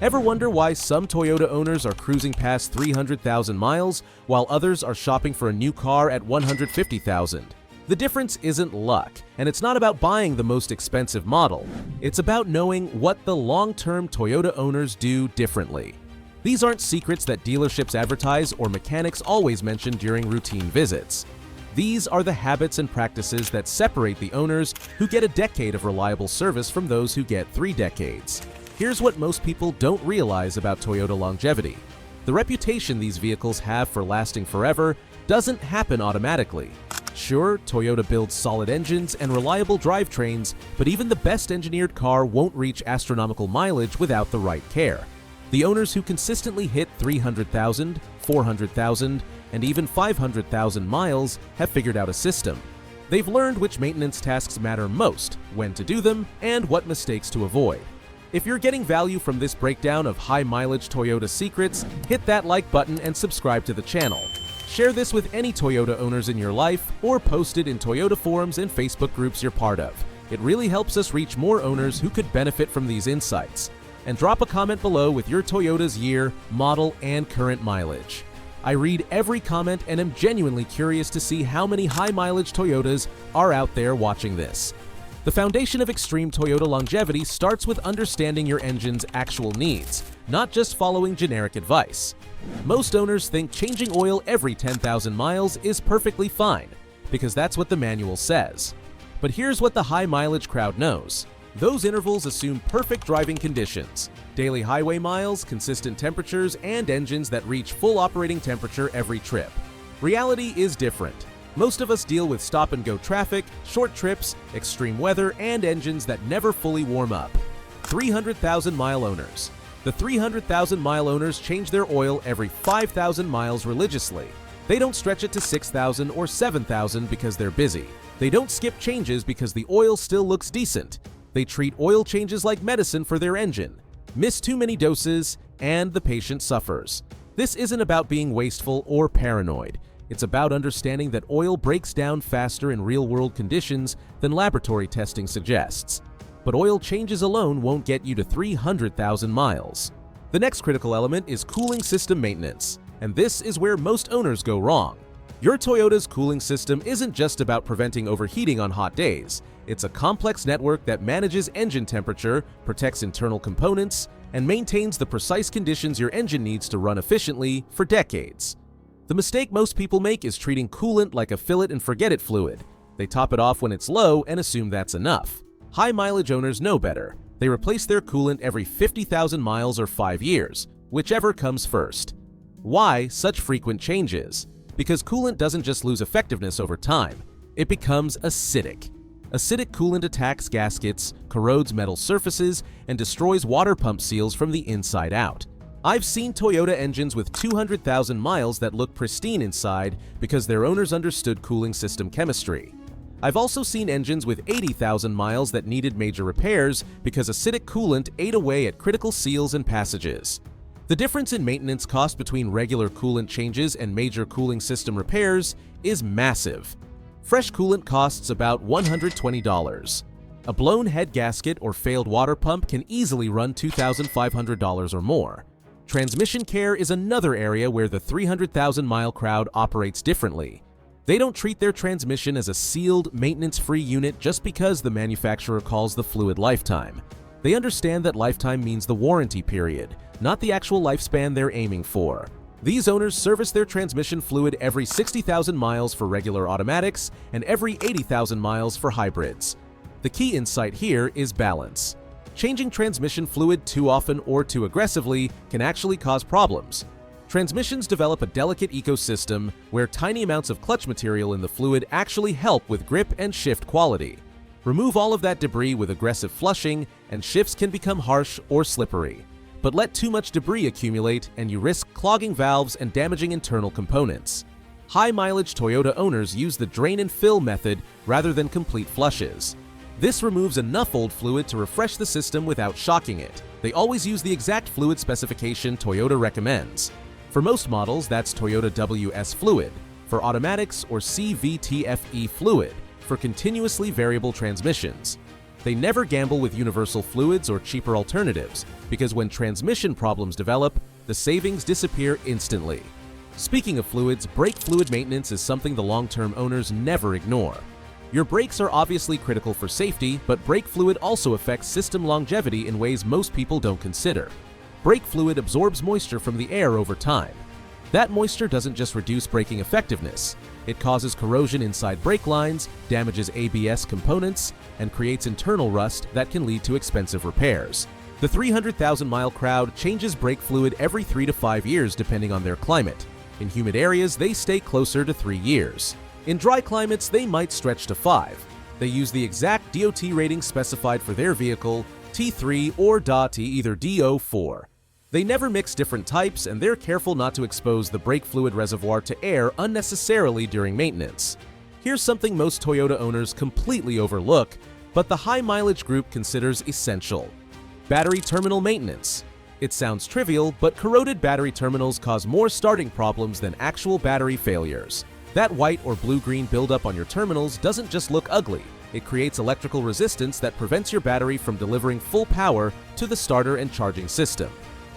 Ever wonder why some Toyota owners are cruising past 300,000 miles while others are shopping for a new car at 150,000? The difference isn't luck, and it's not about buying the most expensive model. It's about knowing what the long-term Toyota owners do differently. These aren't secrets that dealerships advertise or mechanics always mention during routine visits. These are the habits and practices that separate the owners who get a decade of reliable service from those who get 3 decades. Here's what most people don't realize about Toyota longevity. The reputation these vehicles have for lasting forever doesn't happen automatically. Sure, Toyota builds solid engines and reliable drivetrains, but even the best engineered car won't reach astronomical mileage without the right care. The owners who consistently hit 300,000, 400,000, and even 500,000 miles have figured out a system. They've learned which maintenance tasks matter most, when to do them, and what mistakes to avoid. If you're getting value from this breakdown of high-mileage Toyota secrets, hit that like button and subscribe to the channel. Share this with any Toyota owners in your life, or post it in Toyota forums and Facebook groups you're part of. It really helps us reach more owners who could benefit from these insights. And drop a comment below with your Toyota's year, model, and current mileage. I read every comment and am genuinely curious to see how many high-mileage Toyotas are out there watching this. The foundation of extreme Toyota longevity starts with understanding your engine's actual needs, not just following generic advice. Most owners think changing oil every 10,000 miles is perfectly fine, because that's what the manual says. But here's what the high-mileage crowd knows. Those intervals assume perfect driving conditions, daily highway miles, consistent temperatures, and engines that reach full operating temperature every trip. Reality is different. Most of us deal with stop-and-go traffic, short trips, extreme weather, and engines that never fully warm up. 300,000-mile owners. The 300,000-mile owners change their oil every 5,000 miles religiously. They don't stretch it to 6,000 or 7,000 because they're busy. They don't skip changes because the oil still looks decent. They treat oil changes like medicine for their engine. Miss too many doses, and the patient suffers. This isn't about being wasteful or paranoid. It's about understanding that oil breaks down faster in real-world conditions than laboratory testing suggests. But oil changes alone won't get you to 300,000 miles. The next critical element is cooling system maintenance, and this is where most owners go wrong. Your Toyota's cooling system isn't just about preventing overheating on hot days. It's a complex network that manages engine temperature, protects internal components, and maintains the precise conditions your engine needs to run efficiently for decades. The mistake most people make is treating coolant like a fill-it-and-forget-it fluid. They top it off when it's low and assume that's enough. High-mileage owners know better. They replace their coolant every 50,000 miles or 5 years, whichever comes first. Why such frequent changes? Because coolant doesn't just lose effectiveness over time. It becomes acidic. Acidic coolant attacks gaskets, corrodes metal surfaces, and destroys water pump seals from the inside out. I've seen Toyota engines with 200,000 miles that look pristine inside because their owners understood cooling system chemistry. I've also seen engines with 80,000 miles that needed major repairs because acidic coolant ate away at critical seals and passages. The difference in maintenance cost between regular coolant changes and major cooling system repairs is massive. Fresh coolant costs about $120. A blown head gasket or failed water pump can easily run $2,500 or more. Transmission care is another area where the 300,000-mile crowd operates differently. They don't treat their transmission as a sealed, maintenance-free unit just because the manufacturer calls the fluid lifetime. They understand that lifetime means the warranty period, not the actual lifespan they're aiming for. These owners service their transmission fluid every 60,000 miles for regular automatics and every 80,000 miles for hybrids. The key insight here is balance. Changing transmission fluid too often or too aggressively can actually cause problems. Transmissions develop a delicate ecosystem where tiny amounts of clutch material in the fluid actually help with grip and shift quality. Remove all of that debris with aggressive flushing, and shifts can become harsh or slippery. But let too much debris accumulate, and you risk clogging valves and damaging internal components. High-mileage Toyota owners use the drain and fill method rather than complete flushes. This removes enough old fluid to refresh the system without shocking it. They always use the exact fluid specification Toyota recommends. For most models, that's Toyota WS fluid. For automatics, or CVTFE fluid, for continuously variable transmissions. They never gamble with universal fluids or cheaper alternatives, because when transmission problems develop, the savings disappear instantly. Speaking of fluids, brake fluid maintenance is something the long-term owners never ignore. Your brakes are obviously critical for safety, but brake fluid also affects system longevity in ways most people don't consider. Brake fluid absorbs moisture from the air over time. That moisture doesn't just reduce braking effectiveness. It causes corrosion inside brake lines, damages ABS components, and creates internal rust that can lead to expensive repairs. The 300,000-mile crowd changes brake fluid every 3 to 5 years depending on their climate. In humid areas, they stay closer to 3 years. In dry climates, they might stretch to 5. They use the exact DOT rating specified for their vehicle, T3 or DOT, either DO4. They never mix different types, and they're careful not to expose the brake fluid reservoir to air unnecessarily during maintenance. Here's something most Toyota owners completely overlook, but the high-mileage group considers essential: battery terminal maintenance. It sounds trivial, but corroded battery terminals cause more starting problems than actual battery failures. That white or blue-green buildup on your terminals doesn't just look ugly. It creates electrical resistance that prevents your battery from delivering full power to the starter and charging system.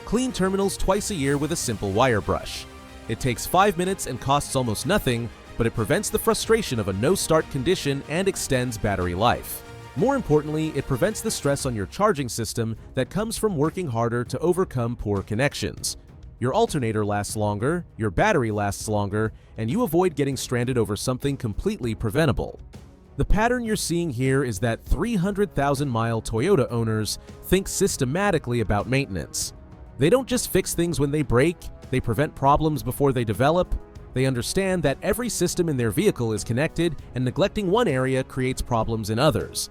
Clean terminals twice a year with a simple wire brush. It takes 5 minutes and costs almost nothing, but it prevents the frustration of a no-start condition and extends battery life. More importantly, it prevents the stress on your charging system that comes from working harder to overcome poor connections. Your alternator lasts longer, your battery lasts longer, and you avoid getting stranded over something completely preventable. The pattern you're seeing here is that 300,000-mile Toyota owners think systematically about maintenance. They don't just fix things when they break, they prevent problems before they develop. They understand that every system in their vehicle is connected, and neglecting one area creates problems in others.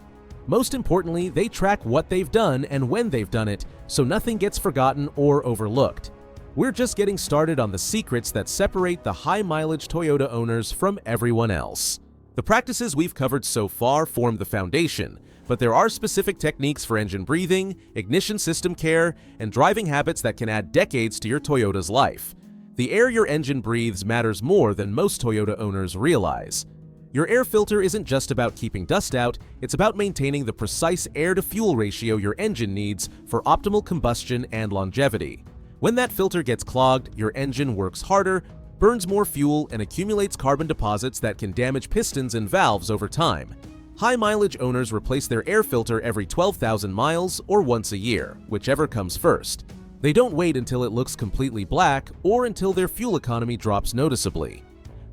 Most importantly, they track what they've done and when they've done it, so nothing gets forgotten or overlooked. We're just getting started on the secrets that separate the high-mileage Toyota owners from everyone else. The practices we've covered so far form the foundation, but there are specific techniques for engine breathing, ignition system care, and driving habits that can add decades to your Toyota's life. The air your engine breathes matters more than most Toyota owners realize. Your air filter isn't just about keeping dust out, it's about maintaining the precise air-to-fuel ratio your engine needs for optimal combustion and longevity. When that filter gets clogged, your engine works harder, burns more fuel, and accumulates carbon deposits that can damage pistons and valves over time. High-mileage owners replace their air filter every 12,000 miles or once a year, whichever comes first. They don't wait until it looks completely black or until their fuel economy drops noticeably.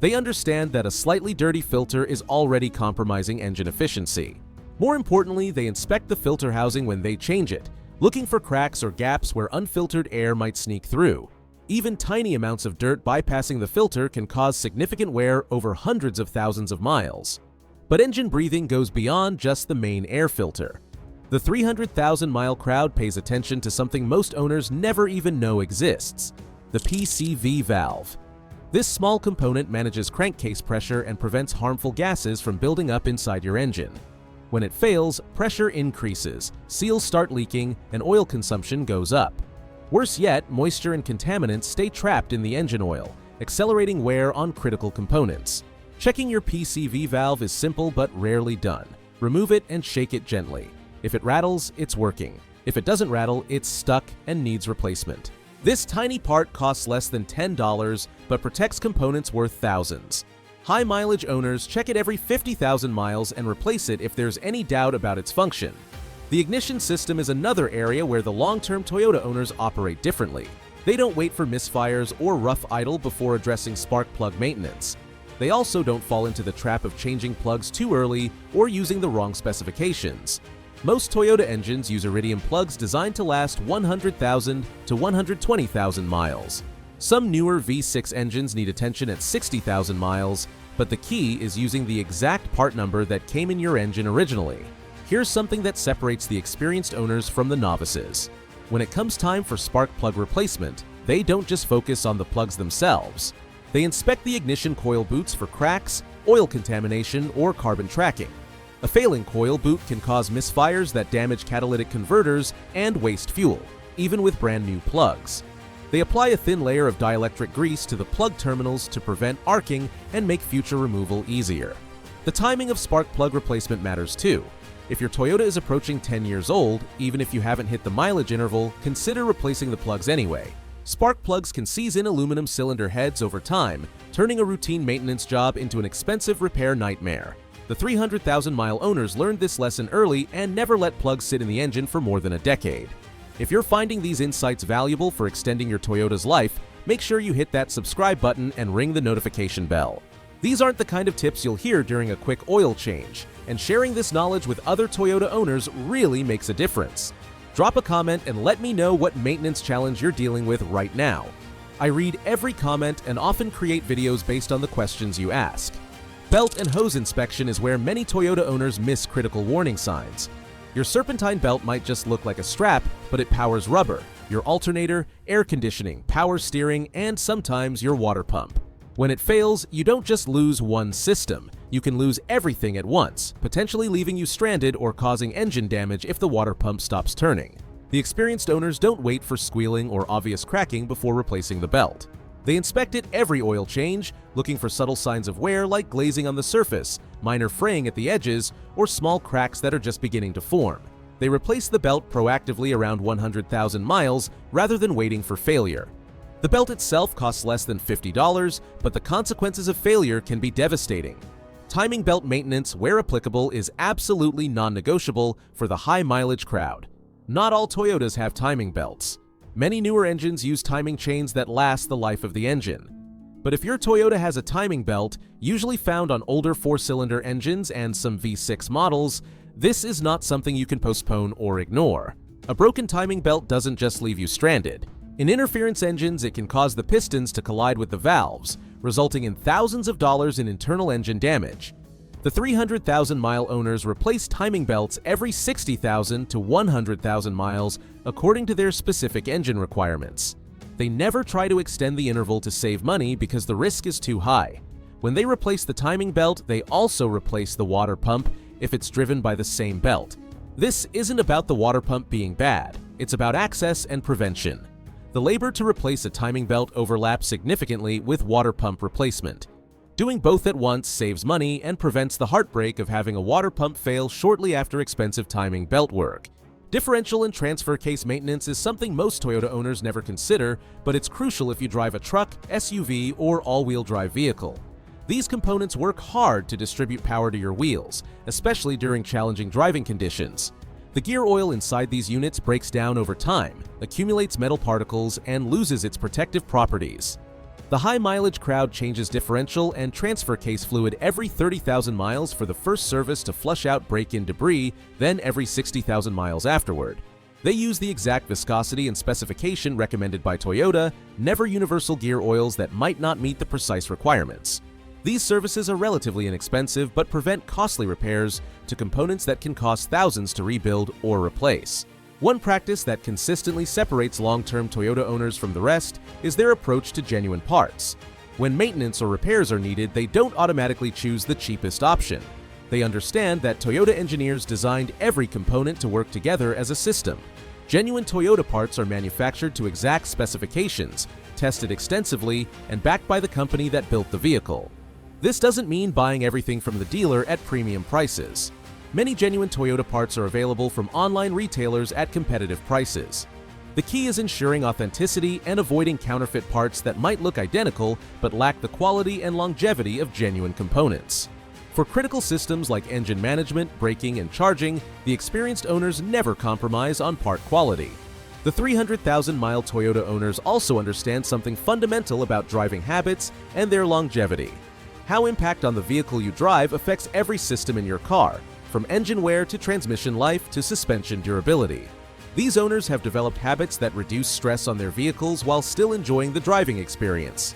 They understand that a slightly dirty filter is already compromising engine efficiency. More importantly, they inspect the filter housing when they change it, looking for cracks or gaps where unfiltered air might sneak through. Even tiny amounts of dirt bypassing the filter can cause significant wear over hundreds of thousands of miles. But engine breathing goes beyond just the main air filter. The 300,000-mile crowd pays attention to something most owners never even know exists: the PCV valve. This small component manages crankcase pressure and prevents harmful gases from building up inside your engine. When it fails, pressure increases, seals start leaking, and oil consumption goes up. Worse yet, moisture and contaminants stay trapped in the engine oil, accelerating wear on critical components. Checking your PCV valve is simple but rarely done. Remove it and shake it gently. If it rattles, it's working. If it doesn't rattle, it's stuck and needs replacement. This tiny part costs less than $10 but protects components worth thousands. High-mileage owners check it every 50,000 miles and replace it if there's any doubt about its function. The ignition system is another area where the long-term Toyota owners operate differently. They don't wait for misfires or rough idle before addressing spark plug maintenance. They also don't fall into the trap of changing plugs too early or using the wrong specifications. Most Toyota engines use iridium plugs designed to last 100,000 to 120,000 miles. Some newer V6 engines need attention at 60,000 miles, but the key is using the exact part number that came in your engine originally. Here's something that separates the experienced owners from the novices. When it comes time for spark plug replacement, they don't just focus on the plugs themselves. They inspect the ignition coil boots for cracks, oil contamination, or carbon tracking. A failing coil boot can cause misfires that damage catalytic converters and waste fuel, even with brand new plugs. They apply a thin layer of dielectric grease to the plug terminals to prevent arcing and make future removal easier. The timing of spark plug replacement matters too. If your Toyota is approaching 10 years old, even if you haven't hit the mileage interval, consider replacing the plugs anyway. Spark plugs can seize in aluminum cylinder heads over time, turning a routine maintenance job into an expensive repair nightmare. The 300,000-mile owners learned this lesson early and never let plugs sit in the engine for more than a decade. If you're finding these insights valuable for extending your Toyota's life, make sure you hit that subscribe button and ring the notification bell. These aren't the kind of tips you'll hear during a quick oil change, and sharing this knowledge with other Toyota owners really makes a difference. Drop a comment and let me know what maintenance challenge you're dealing with right now. I read every comment and often create videos based on the questions you ask. Belt and hose inspection is where many Toyota owners miss critical warning signs. Your serpentine belt might just look like a strap, but it powers rubber, your alternator, air conditioning, power steering, and sometimes your water pump. When it fails, you don't just lose one system. You can lose everything at once, potentially leaving you stranded or causing engine damage if the water pump stops turning. The experienced owners don't wait for squealing or obvious cracking before replacing the belt. They inspect it every oil change, looking for subtle signs of wear like glazing on the surface, minor fraying at the edges, or small cracks that are just beginning to form. They replace the belt proactively around 100,000 miles rather than waiting for failure. The belt itself costs less than $50, but the consequences of failure can be devastating. Timing belt maintenance, where applicable, is absolutely non-negotiable for the high-mileage crowd. Not all Toyotas have timing belts. Many newer engines use timing chains that last the life of the engine. But if your Toyota has a timing belt, usually found on older 4-cylinder engines and some V6 models, this is not something you can postpone or ignore. A broken timing belt doesn't just leave you stranded. In interference engines, it can cause the pistons to collide with the valves, resulting in thousands of dollars in internal engine damage. The 300,000-mile owners replace timing belts every 60,000 to 100,000 miles according to their specific engine requirements. They never try to extend the interval to save money because the risk is too high. When they replace the timing belt, they also replace the water pump if it's driven by the same belt. This isn't about the water pump being bad, it's about access and prevention. The labor to replace a timing belt overlaps significantly with water pump replacement. Doing both at once saves money and prevents the heartbreak of having a water pump fail shortly after expensive timing belt work. Differential and transfer case maintenance is something most Toyota owners never consider, but it's crucial if you drive a truck, SUV, or all-wheel drive vehicle. These components work hard to distribute power to your wheels, especially during challenging driving conditions. The gear oil inside these units breaks down over time, accumulates metal particles, and loses its protective properties. The high-mileage crowd changes differential and transfer case fluid every 30,000 miles for the first service to flush out break-in debris, then every 60,000 miles afterward. They use the exact viscosity and specification recommended by Toyota, never universal gear oils that might not meet the precise requirements. These services are relatively inexpensive but prevent costly repairs to components that can cost thousands to rebuild or replace. One practice that consistently separates long-term Toyota owners from the rest is their approach to genuine parts. When maintenance or repairs are needed, they don't automatically choose the cheapest option. They understand that Toyota engineers designed every component to work together as a system. Genuine Toyota parts are manufactured to exact specifications, tested extensively, and backed by the company that built the vehicle. This doesn't mean buying everything from the dealer at premium prices. Many genuine Toyota parts are available from online retailers at competitive prices. The key is ensuring authenticity and avoiding counterfeit parts that might look identical but lack the quality and longevity of genuine components. For critical systems like engine management, braking, and charging, the experienced owners never compromise on part quality. The 300,000-mile Toyota owners also understand something fundamental about driving habits and their longevity. How impact on the vehicle you drive affects every system in your car, from engine wear to transmission life to suspension durability. These owners have developed habits that reduce stress on their vehicles while still enjoying the driving experience.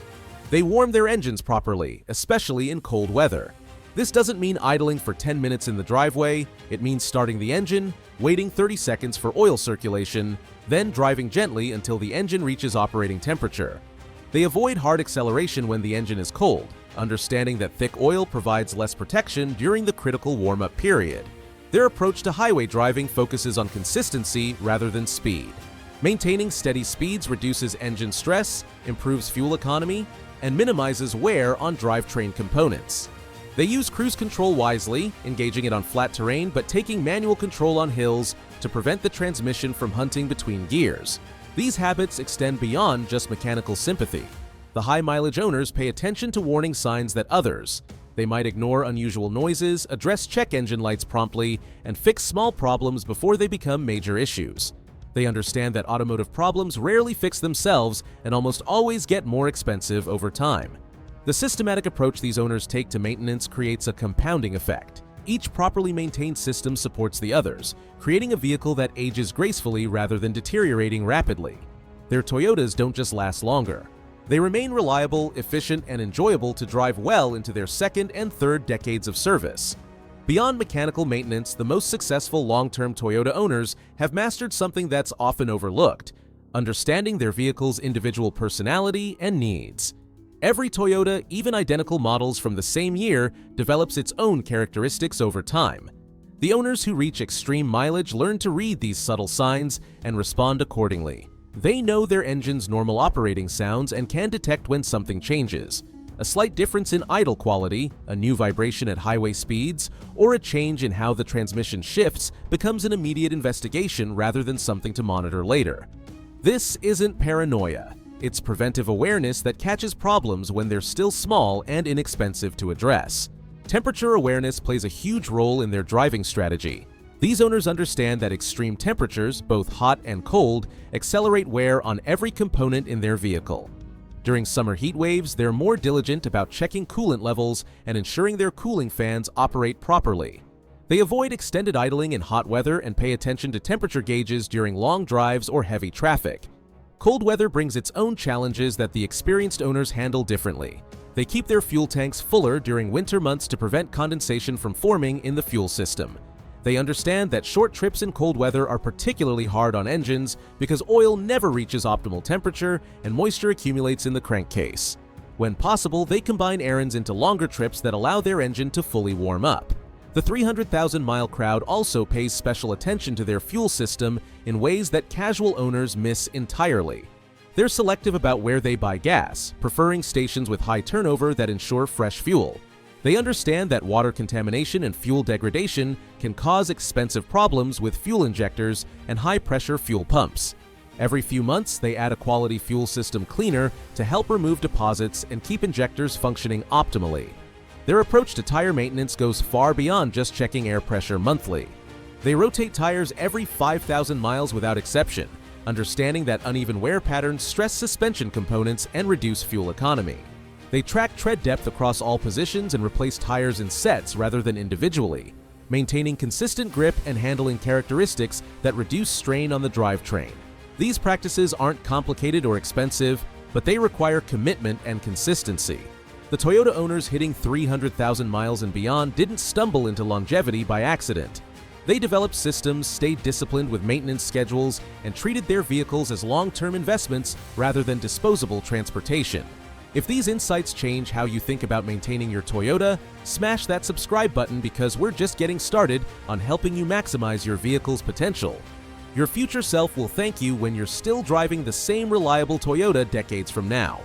They warm their engines properly, especially in cold weather. This doesn't mean idling for 10 minutes in the driveway. It means starting the engine, waiting 30 seconds for oil circulation, then driving gently until the engine reaches operating temperature. They avoid hard acceleration when the engine is cold, understanding that thick oil provides less protection during the critical warm-up period. Their approach to highway driving focuses on consistency rather than speed. Maintaining steady speeds reduces engine stress, improves fuel economy, and minimizes wear on drivetrain components. They use cruise control wisely, engaging it on flat terrain but taking manual control on hills to prevent the transmission from hunting between gears. These habits extend beyond just mechanical sympathy. The high-mileage owners pay attention to warning signs that others. They might ignore unusual noises, address check engine lights promptly, and fix small problems before they become major issues. They understand that automotive problems rarely fix themselves and almost always get more expensive over time. The systematic approach these owners take to maintenance creates a compounding effect. Each properly maintained system supports the others, creating a vehicle that ages gracefully rather than deteriorating rapidly. Their Toyotas don't just last longer. They remain reliable, efficient, and enjoyable to drive well into their second and third decades of service. Beyond mechanical maintenance, the most successful long-term Toyota owners have mastered something that's often overlooked: understanding their vehicle's individual personality and needs. Every Toyota, even identical models from the same year, develops its own characteristics over time. The owners who reach extreme mileage learn to read these subtle signs and respond accordingly. They know their engine's normal operating sounds and can detect when something changes. A slight difference in idle quality, a new vibration at highway speeds, or a change in how the transmission shifts becomes an immediate investigation rather than something to monitor later. This isn't paranoia. It's preventive awareness that catches problems when they're still small and inexpensive to address. Temperature awareness plays a huge role in their driving strategy. These owners understand that extreme temperatures, both hot and cold, accelerate wear on every component in their vehicle. During summer heat waves, they're more diligent about checking coolant levels and ensuring their cooling fans operate properly. They avoid extended idling in hot weather and pay attention to temperature gauges during long drives or heavy traffic. Cold weather brings its own challenges that the experienced owners handle differently. They keep their fuel tanks fuller during winter months to prevent condensation from forming in the fuel system. They understand that short trips in cold weather are particularly hard on engines because oil never reaches optimal temperature and moisture accumulates in the crankcase. When possible, they combine errands into longer trips that allow their engine to fully warm up. The 300,000-mile crowd also pays special attention to their fuel system in ways that casual owners miss entirely. They're selective about where they buy gas, preferring stations with high turnover that ensure fresh fuel. They understand that water contamination and fuel degradation can cause expensive problems with fuel injectors and high-pressure fuel pumps. Every few months, they add a quality fuel system cleaner to help remove deposits and keep injectors functioning optimally. Their approach to tire maintenance goes far beyond just checking air pressure monthly. They rotate tires every 5,000 miles without exception, understanding that uneven wear patterns stress suspension components and reduce fuel economy. They track tread depth across all positions and replace tires in sets rather than individually, maintaining consistent grip and handling characteristics that reduce strain on the drivetrain. These practices aren't complicated or expensive, but they require commitment and consistency. The Toyota owners hitting 300,000 miles and beyond didn't stumble into longevity by accident. They developed systems, stayed disciplined with maintenance schedules, and treated their vehicles as long-term investments rather than disposable transportation. If these insights change how you think about maintaining your Toyota, smash that subscribe button because we're just getting started on helping you maximize your vehicle's potential. Your future self will thank you when you're still driving the same reliable Toyota decades from now.